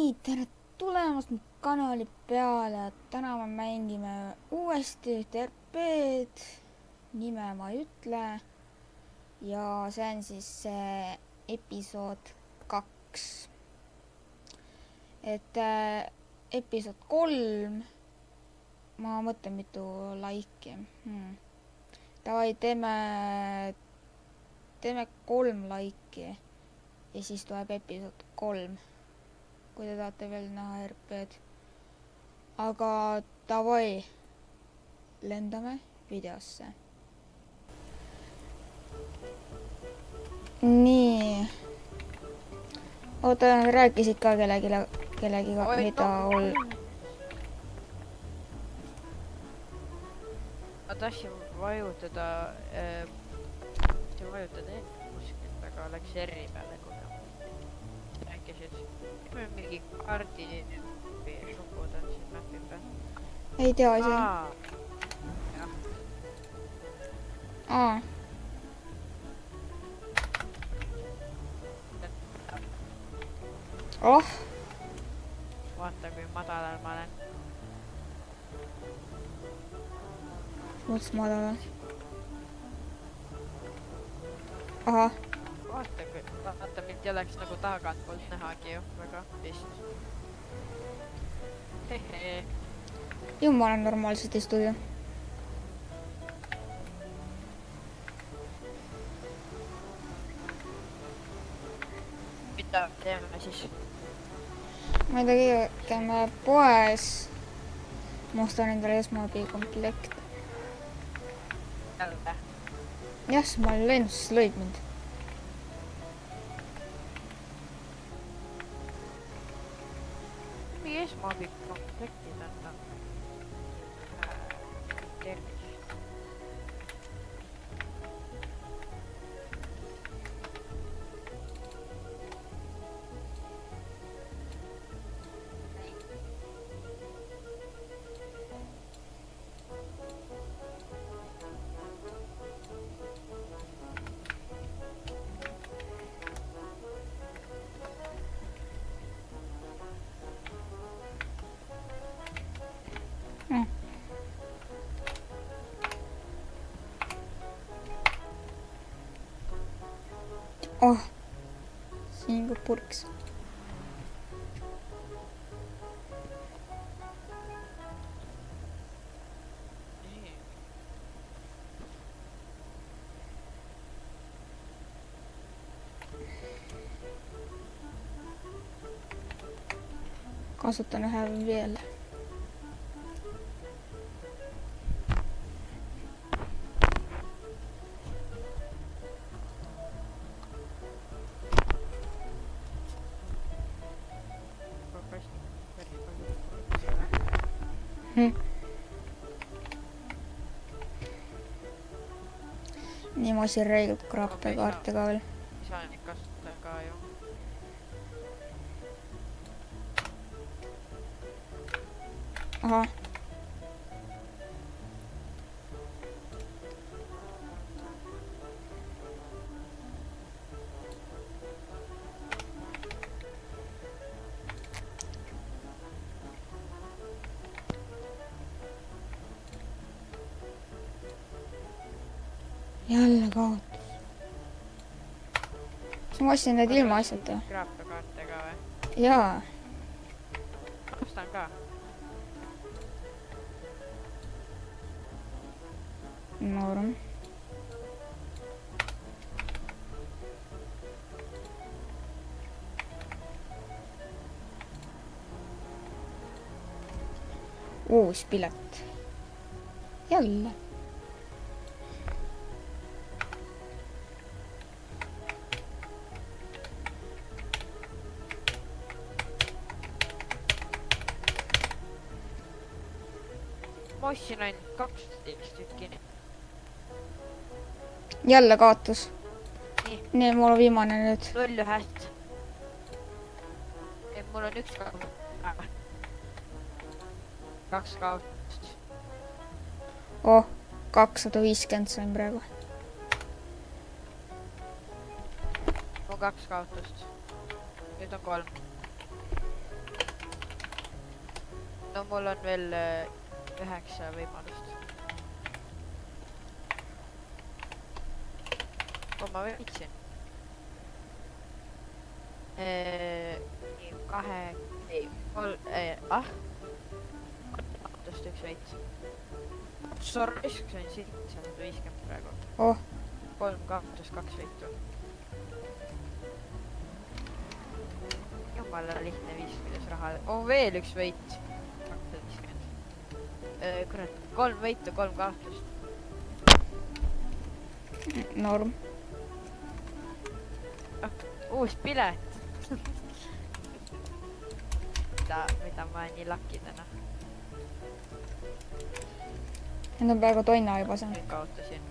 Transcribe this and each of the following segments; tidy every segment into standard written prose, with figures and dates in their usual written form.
nii, tere tulemast mu kanali peale. Täna me mängime uuesti ühte RP-d. Nime ma ei ütle. Ja see on siis episood 2. Et episood 3. Ma mõtlen mitu laiki. Davai, teeme 3 laiki. Ja siis tuleb episood 3. Kui te tahate veel näha RP-d. Aga davai, lendame videosse. Nii. Oota, rääkisid ka kellegiga, mida Ma tahtsin vajutada kuskilt, aga läks R-i peale kohe. Rääkisid, mingi kaardi nupud on siin mapi peal. ei tea ise. Oh, Vaata, kui madalal ma olen. mõttes madalal. Ahah. Vaata, mind ei oleks nagu tagantpoolt nähagi ju, väga vist. Jumala normaalselt ei stuudio. Mida teeme siis? Ma ei tea, käime poes. Ma ostan endale esmaabi komplekt. Jälle. Jah, siis ma olin läinud, siis lõid mind. Mingi esmaabi komplektid on tervis. Oh, siin ka purks. Kasutan ühe veel. Nii ma siin reegelt krappe kaarte ka veel. Saan neid kasutada ka ju. Ahah. Jälle kaotus. Ma ostsin need ilma asjata. Kraapekaarte ka või? Jaa. Ostan ka. Norm. Uus pilet. Jälle. Ma ostsin ainult 12 tükki. Jälle kaotus. Nii, Mul on viimane nüüd. 0-1. Mul on 1 kaotus. 2 kaotust. Oh, 250 sain praegu. Mul 2 kaotust. Nüüd on 3. no mul on veel 9 võimalust. Kui ma võitsin. 3 üks veits. Sorry, see on 750 praegu. Oh, 3 kaotust, 2 võitu. Jumala lihtne viis, kuidas raha... veel üks võit. 250. Kurat, 3 võitu, 3 kaotust. norm. Uus pilet. mida ma nii laki täna. Need on praegu tonna juba saanud. Nüüd kaotasin.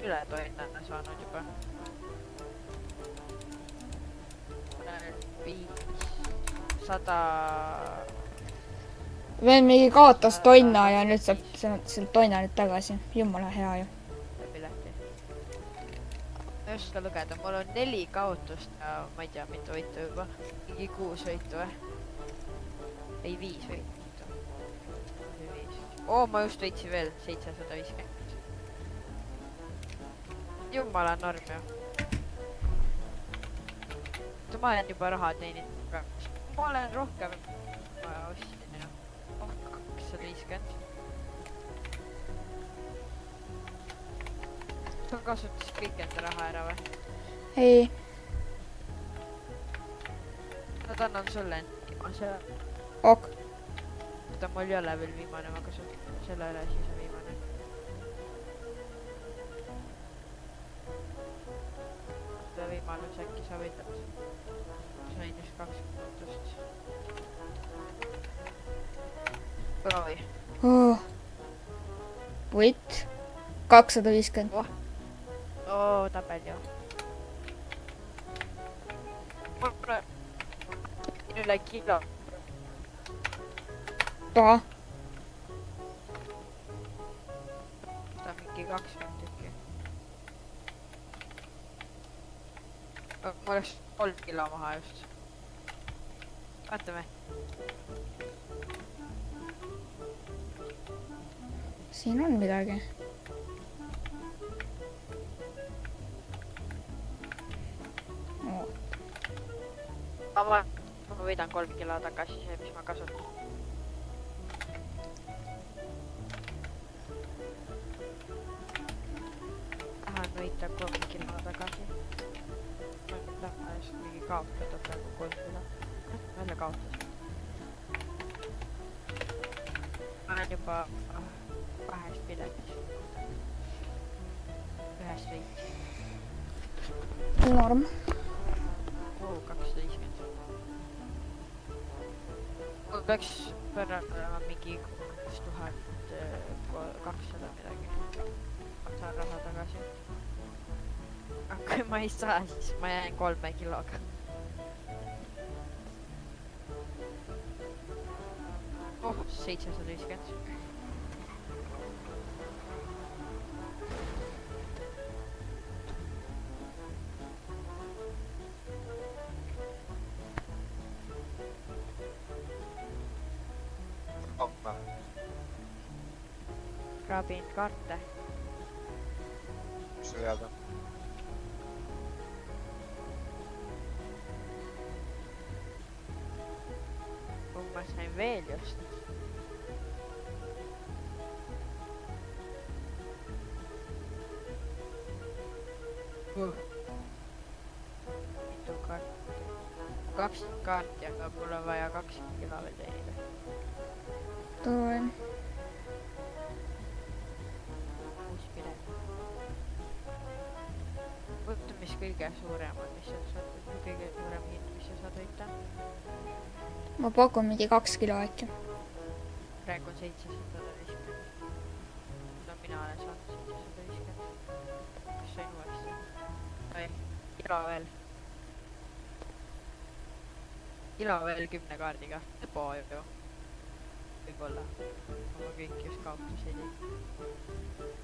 Üle tonna saanud juba. 500... Veel mingi kaotas tonna ja nüüd saab sealt tonna nüüd tagasi. Jumala hea ju. Pileti. Ma ei oska lugeda, mul on 4 kaotust ja ma ei tea, mitu võitu juba. Mingi 6 võitu või? Ei, 5 võitu. Ma just võitsin veel 750. Jumala norm ju. Ma olen juba raha teeninud. Ma olen rohkem. Ma ostsin ju. 250. Sa kasutasid kõik enda raha ära või? Ei, Nad annan sulle viimase. ok. Mul ei ole veel viimane, ma kasutan selle üle, siis on viimane. Seda võimalus äkki sa võidad. Sain just 2 kaotust. Proovi. Oh. Võit. 250. Tabel ju. Mul praegu üle kilo. Taha. Ta on mingi 20 tükki. Ma oleks 3 kilo maha just. Vaatame. Siin on midagi. Oh. Ma võidan 3 kilo tagasi see, mis ma kasutan. Tahan võita 3 kilo tagasi. Ma tahan just mingi kaotada praegu 3 kilo. Välja kaotasin. Ma olen juba 2 piletis. 1 võit. Norm. 250. Mul peaks olema mingi 2200 midagi. Ma saan raha tagasi. Aga kui ma ei saa, siis ma jään 3 kiloga. Oh, 750. Kraabin kaarte. Mis sa tead on? Ma sain veel just. Mitu kaarti? 2 kaarti, aga mul on vaja 2 kilo veel teenida. Toon. Võtta, mis kõige suurem on, mis sa saad, kõige suurem hind, mis sa saad võita. Ma pakun mingi 2 kilo äkki. Praegu on 750. No mina olen saanud 750. Kas sain uuesti? Ei, kilo veel. Kilo veel 10 kaardiga. Poa ju. Võib-olla. Ma kõik just kaotasid.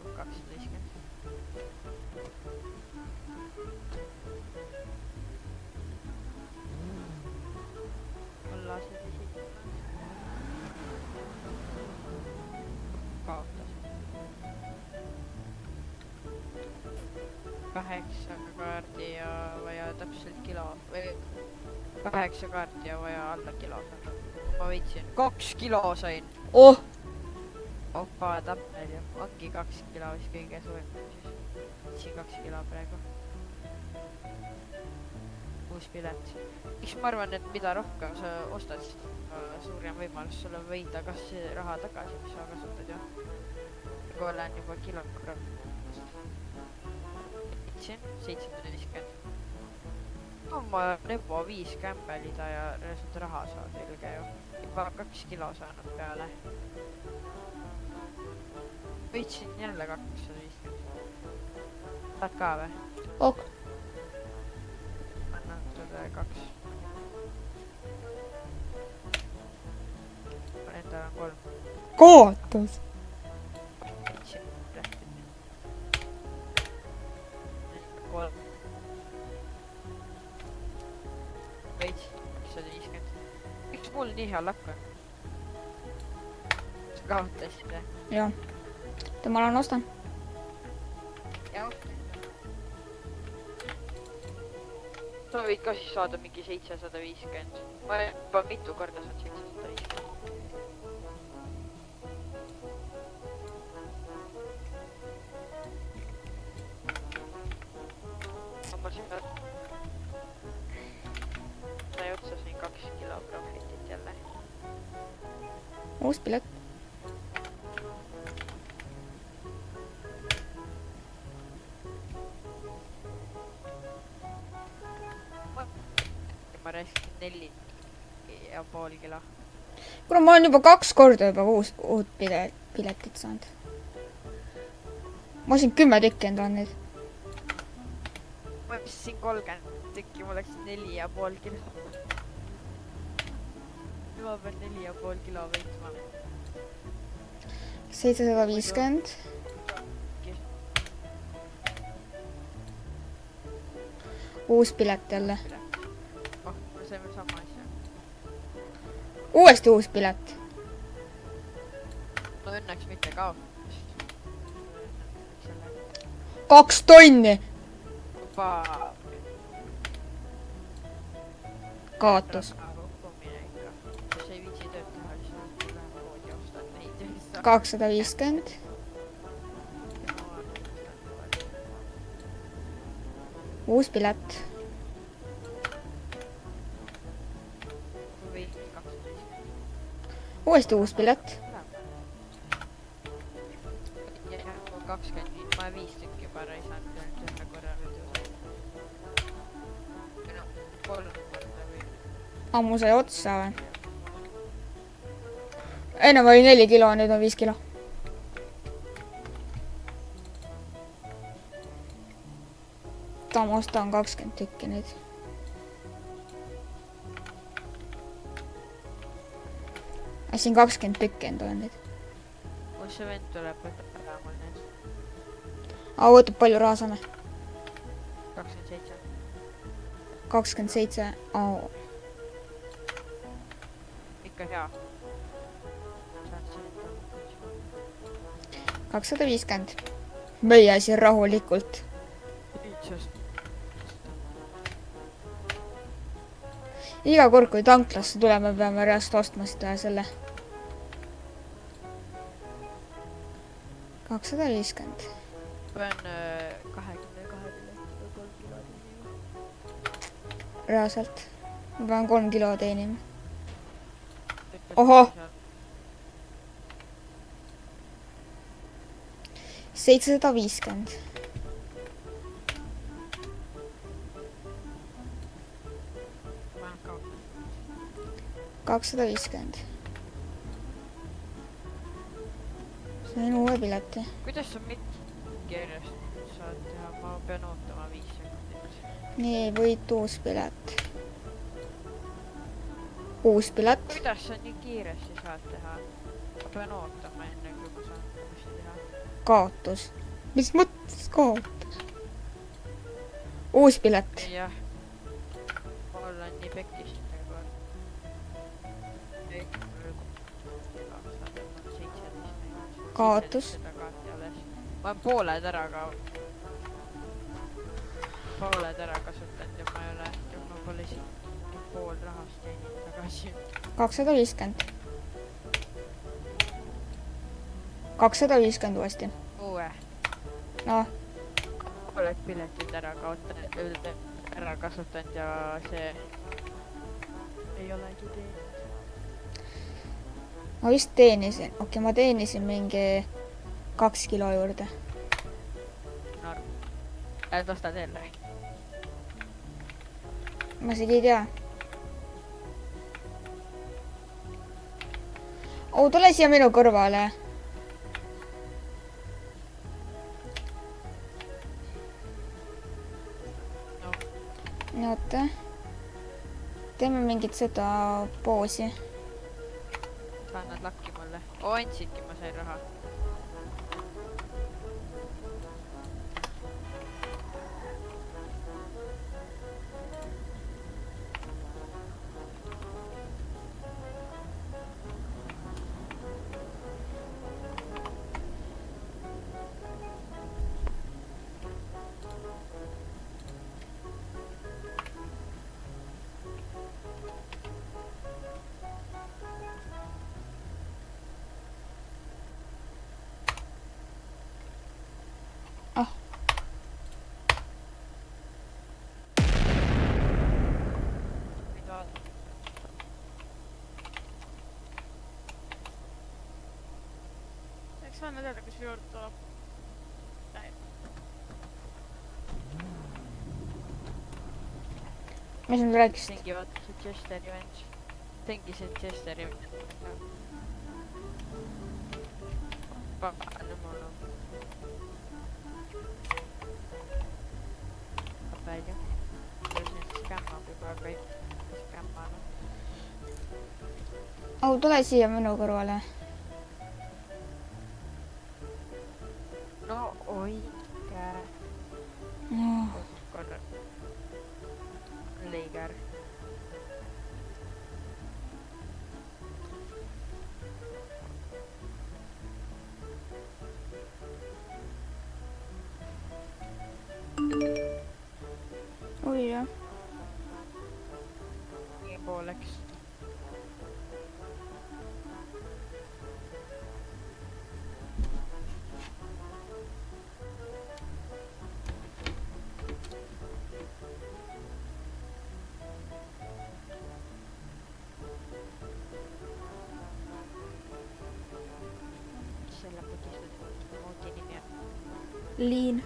250. Kollased esitavad. 8 kaardi ja vaja täpselt kilo või 8 kaardi ja vaja alla kilo. Ma võitsin 2 kilo sain. Oh, Opa, tappel ju. Ongi 2 kilo vist kõige suurim siis. Võitsin 2 kilo praegu. Uus pilet. Miks ma arvan, et mida rohkem sa ostad, suurem võimalus sulle võida kas raha tagasi, mis sa kasutad ju. Kui olen juba kilogramm. Võitsin 750. Ma Nebo 5 kämbelida ja reaalselt raha saada ilge ju. Juba 2 kilo saanud peale. Võitsin jälle 250. Tahad ka või? ok. Annan sulle 2. Endal on 3. Kaotus. Võitsin lähtid. 3. Võitsin 250. Miks mul nii hea lakk on? Sa kaotasid või? Jah. Ma lähen ostan. Jah. Sa võid ka siis saada mingi 750. Ma juba mitu korda saad 750. Ma siin sai otsa sain 2 kilo profitit jälle. Uus pilet. Ma raiskasin 4,5 kilo. Kuna ma olen juba 2 korda juba uut piletit saanud. Ma siin 10 tükki enda on nüüd. Ma ostsin 30 tükki, mul läks 4,5 kilo. Ma pean 4,5 kilo võitma. 750. Uus pilet jälle. Oh, me saime sama asja. Uuesti uus pilet. No õnneks mitte kaotas. 2 tonni. Opa. Kaotus. Kas ei viitsi tööd teha, siis lähen poodi ja ostan neid. 250. Uus pilet. Või 250. Uuesti uus pilet. Ja 20, ma 5 tükki juba raisanud ainult ühe korra nüüd ju. Või no, 3 korda või. Ammu sai otsa või? Ennem oli 4 kilo, nüüd on 5 kilo. Ma ostan 20 tükki nüüd. Siin 20 tükki enda on nüüd. Kus see vend tuleb, võtab ära mul need? Võtab palju raha saame? 27. 27. Ikka hea. 250. Meie siin rahulikult. Iga kord, kui tanklasse tuleme, peame reast ostma seda selle. 250. Pean 22 piletile 3 kilo teenima. Reaalselt. Ma pean 3 kilo teenima. Ohoh! 750. Ma olen kaotanud. 250. Sain uue pileti. Kuidas sa midkirjast saad teha? Ma pean ootama 5 sekundit. Nii, võit uus pilet. Uus pilet. Kuidas sa nii kiiresti saad teha? Ma pean ootama enne, kui ma saan uuesti teha. Kaotus. Mis mõttes kaotus? Uus pilet. Jah. Ma olen nii pekis praegu. Kaotus. Ma olen pooled ära ka. pooled ära kasutanud ja ma pole isegi pool rahast teeninud tagasi. 250. 250 uuesti. Uue. Noh, Pooled piletid ära kasutanud ja see ei olegi teeninud. ma vist teenisin, okei, ma teenisin mingi 2 kilo juurde. Ostad jälle? Ma isegi ei tea. Tule siia minu kõrvale. No oota. Teeme mingit seda poosi. Sa annad lakki mulle. Andsidki, ma sain raha. Saan teada, kas juurde tuleb. Mis nüüd rääkisid? Tängi vaata see Chesteri vend. Tängi see Chesteri vend. Palju mul on. Palju. Kuidas nüüd skämmab juba kõik skämmanud. Tule siia minu kõrvale. No oike. Korra. Leiger. Oi jah. Nii pooleks. Selle putistatud moodi nimi on. Liin.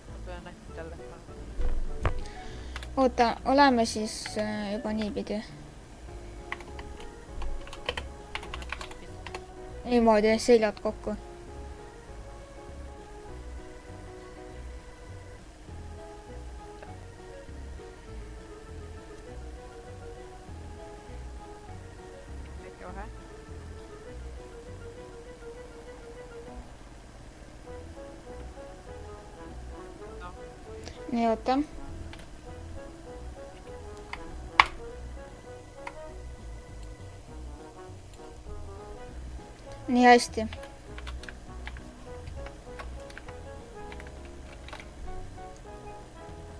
Ma pean äkki talle panema. Oota, oleme siis juba niipidi. Niimoodi, seljad kokku. Väike vahe. No, Nii, oota. Nii hästi.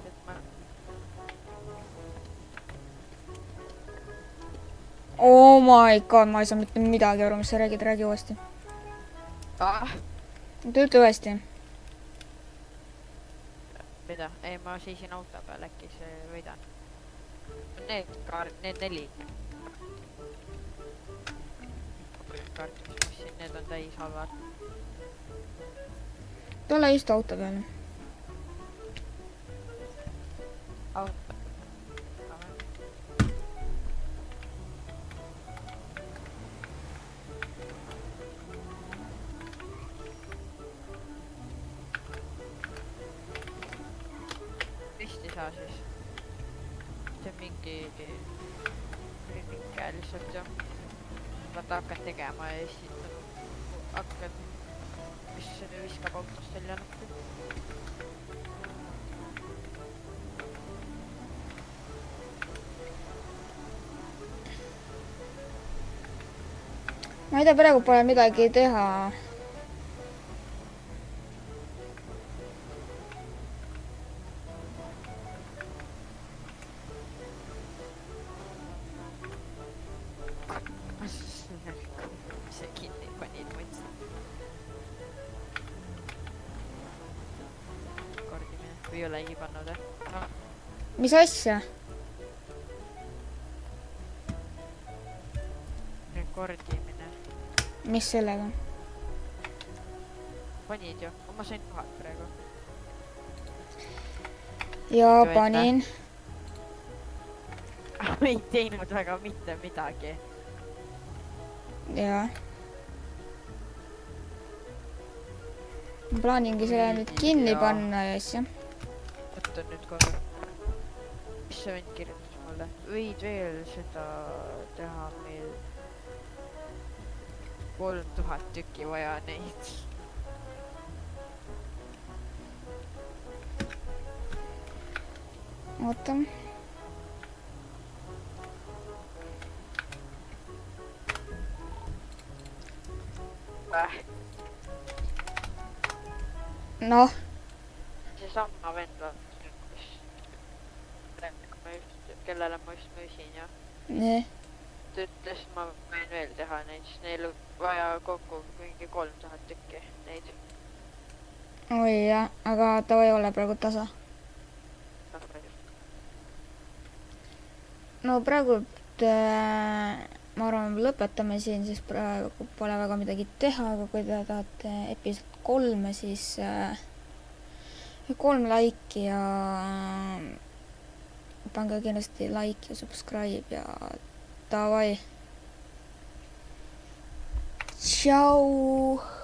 et ma Oh my god, ma ei saa mitte midagi aru, mis sa räägid, räägi uuesti. Ütle uuesti. mida? Ei, ma seisin auto peal, äkki see võidan. Need 4 kaarti, mis ma siin, need on täis halvad. Tule istu auto peale. Auto. Vist ei saa siis. See on mingi lihtsalt jah. Vaata hakkad tegema ja siis hakkad, mis viskab autost välja nuppi. Ma ei tea, praegu pole midagi teha. või ei olegi pannud no. mis asja? rekordimine. mis sellega? Panid ju, ma sain kohad praegu. ja Mitu panin. ei teinud väga mitte midagi. jaa. ma plaaningi selle nüüd kinni panna ja asja. võtan nüüd korra. mis see vend kirjutas mulle? võid veel seda teha meil 3000 tükki vaja neid. oota. noh. seesama vend on, kellele ma just müüsin ja nii. ta ütles, ma võin veel teha neid, siis neil vaja kokku mingi 3000 tükki neid. oi jah, aga ta ei ole praegu tasa. no praegu ma arvan, lõpetame siin, siis praegu pole väga midagi teha, aga kui te tahate episood 3, siis 3 laiki ja pange kindlasti like ja subscribe ja davai. Tšau.